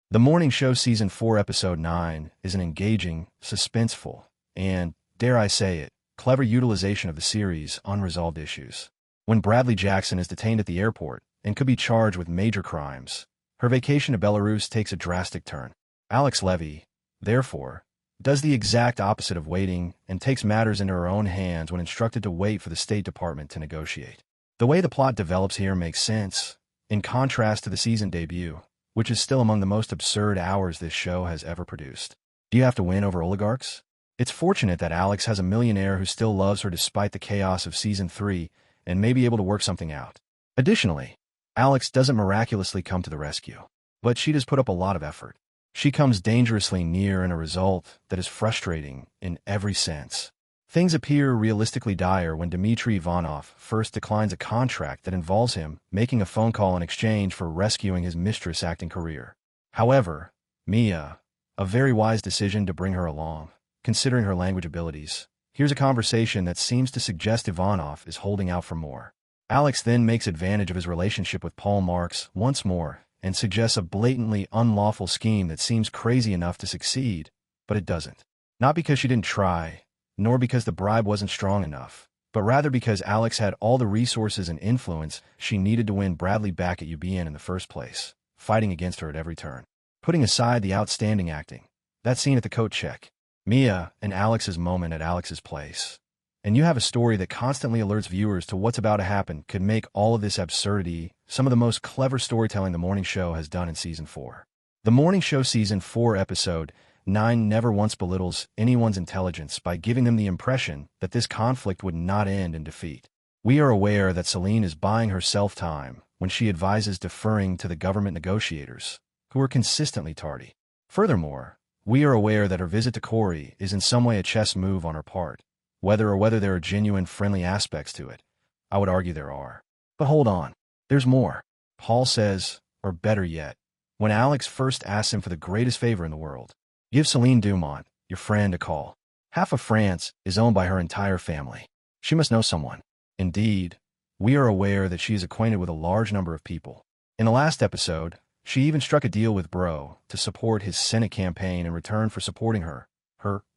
The Morning Show Season 4 Episode 9 is an engaging, suspenseful, and, dare I say it, clever utilization of the series' unresolved issues. When Bradley Jackson is detained at the airport and could be charged with major crimes, her vacation to Belarus takes a drastic turn. Alex Levy, therefore, does the exact opposite of waiting and takes matters into her own hands when instructed to wait for the State Department to negotiate. The way the plot develops here makes sense, in contrast to the season debut, which is still among the most absurd hours this show has ever produced. Do you have to win over oligarchs? It's fortunate that Alex has a millionaire who still loves her despite the chaos of Season 3 and may be able to work something out. Additionally, Alex doesn't miraculously come to the rescue, but she does put up a lot of effort. She comes dangerously near in a result that is frustrating in every sense. Things appear realistically dire when Dmitry Ivanov first declines a contract that involves him making a phone call in exchange for rescuing his mistress' acting career. However, Mia, a very wise decision to bring her along, considering her language abilities, here's a conversation that seems to suggest Ivanov is holding out for more. Alex then makes advantage of his relationship with Paul Marks once more and suggests a blatantly unlawful scheme that seems crazy enough to succeed, but it doesn't. Not because she didn't try, nor because the bribe wasn't strong enough, but rather because Alex had all the resources and influence she needed to win Bradley back at UBN in the first place, fighting against her at every turn. Putting aside the outstanding acting, that scene at the coat check, Mia and Alex's moment at Alex's place, and you have a story that constantly alerts viewers to what's about to happen could make all of this absurdity some of the most clever storytelling the morning show has done in Season 4. The Morning Show Season 4 Episode 9 never once belittles anyone's intelligence by giving them the impression that this conflict would not end in defeat. We are aware that Celine is buying herself time when she advises deferring to the government negotiators, who are consistently tardy. Furthermore, we are aware that her visit to Corey is in some way a chess move on her part. Whether there are genuine friendly aspects to it, I would argue there are. But hold on, there's more. Paul says, or better yet, when Alex first asks him for the greatest favor in the world, give Celine Dumont, your friend, a call. Half of France is owned by her entire family. She must know someone. Indeed, we are aware that she is acquainted with a large number of people. In the last episode, she even struck a deal with Bro to support his Senate campaign in return for supporting her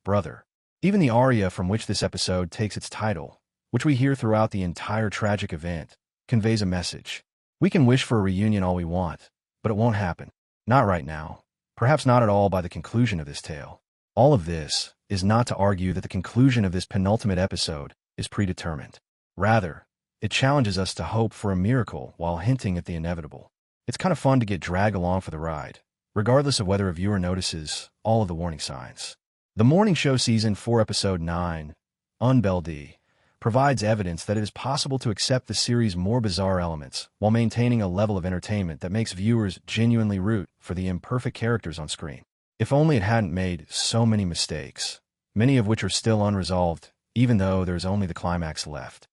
brother. Even the aria from which this episode takes its title, which we hear throughout the entire tragic event, conveys a message. We can wish for a reunion all we want, but it won't happen. Not right now. Perhaps not at all by the conclusion of this tale. All of this is not to argue that the conclusion of this penultimate episode is predetermined. Rather, it challenges us to hope for a miracle while hinting at the inevitable. It's kind of fun to get dragged along for the ride, regardless of whether a viewer notices all of the warning signs. The Morning Show Season 4 Episode 9, Unbeldi, provides evidence that it is possible to accept the series' more bizarre elements while maintaining a level of entertainment that makes viewers genuinely root for the imperfect characters on screen. If only it hadn't made so many mistakes, many of which are still unresolved, even though there is only the climax left.